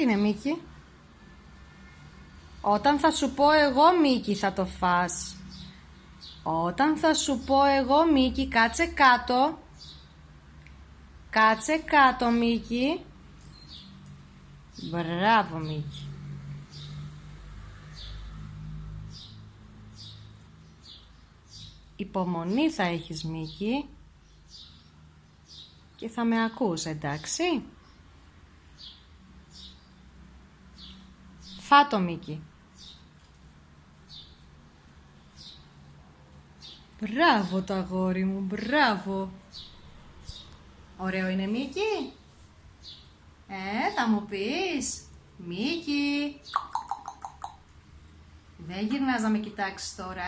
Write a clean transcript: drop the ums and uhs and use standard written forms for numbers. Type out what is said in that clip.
Τι είναι, Μίκη? Όταν θα σου πω εγώ, Μίκη, θα το φας. Όταν θα σου πω εγώ, Μίκη, κάτσε κάτω. Κάτσε κάτω, Μίκη. Μπράβο, Μίκη. Υπομονή θα έχεις, Μίκη. Και θα με ακούς, εντάξει? Φάτο, Μίκη. Μπράβο το αγόρι μου, μπράβο. Ωραίο είναι, Μίκη? Θα μου πεις? Μίκη. Δεν γυρνάς να με κοιτάξεις τώρα,